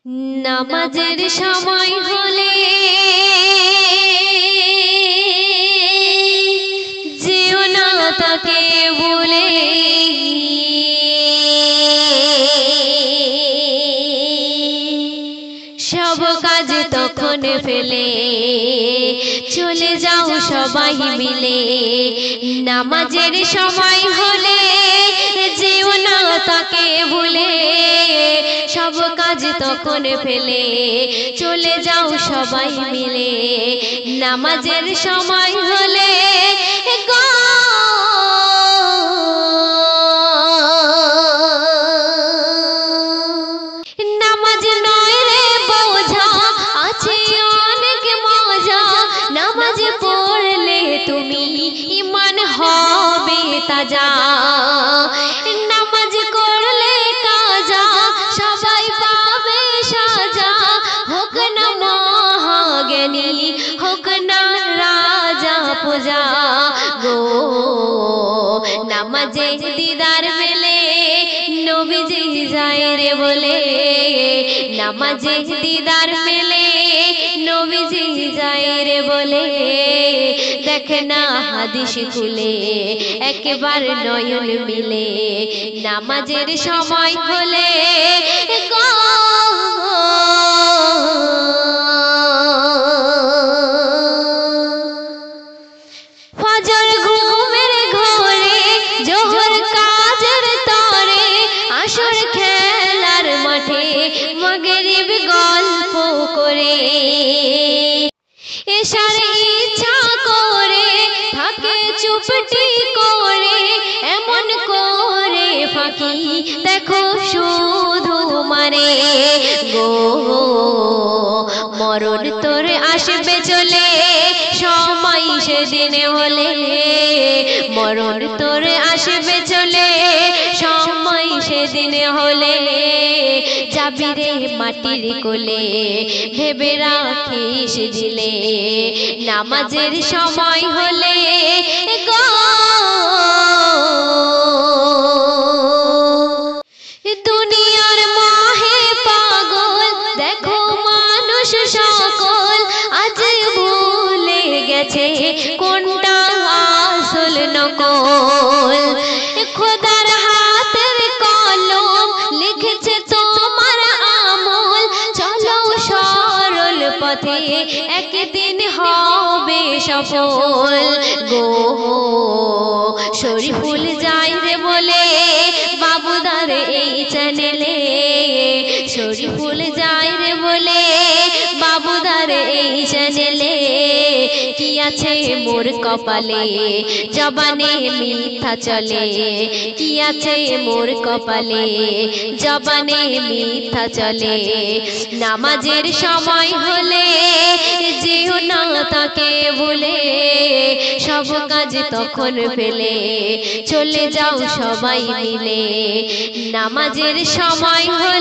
নামাজের সময় হলে যেও না তাকে ভুলে, সব কাজ তখন ফেলে চলে যাও সবাই মিলে। নামাজের সময় হলে যেও না তাকে ভুলে, সব কাজ তখন ফেলে চলে যাও সবাই মিলে। নামাজের সময় হলে নামাজ নয় রে বোঝা, আছে অনেক মজা। নামাজ পড়লে তুমি ঈমান হবে তাজা, নামাজ করলে কাজা সবাই পাবে সাজা। হোক না মহাজ্ঞানী, হোক না রাজা প্রজা গো, নামাজে দিদার মেলে নবীজি যায় রে বলে। নামাজে দিদার মেলে নবীজি যায় রে বলে। দেখ না হাদিস খুলে একবার নয়ন মিলে। নামাজের সময় হলে ফজর ঘুমের ঘরে, জোহর কাজের তরে, আসর খেলার মাঠে, মাগরিব গল্প করে, এশার ইচ্ছা করে থাকে চুপটি করে। এমন করে ফাঁকি দেখো শুধু মারে গো, মরণ তোর আসবে চলে সময় সেদিনে হলে। মরণ তোর আসবে চলে সময় সেদিনে হলে। যাবি রে মাটির কোলে ভেবে রাখিস দিলে। নামাজের সময় হলে দুনিয়ার মাহে পাগল দেখো মানুষ সকল, আজ ভুলে গেছে কোনটা আসল নকল। খোদার হাতের কলম লিখেছে তোমার আমল, চলো সরল পথে একদিন হবে সফল গো। শরীফুল যায় রে বলে বাবুদার এই চ্যানেলে। শরীফুল যায় রে বলে বাবুদার এই চ্যানেলে। কি আছে মোর কপালে জবানে মিথ্যা চলে, কি আছে মোর কপালে জবানে মিথ্যা চলে। নামাজের সময় হলে যেও না তাকে ভুলে, সব কাজ তখন ফেলে চলে যাও সবাই মিলে। নামাজের সময় হলে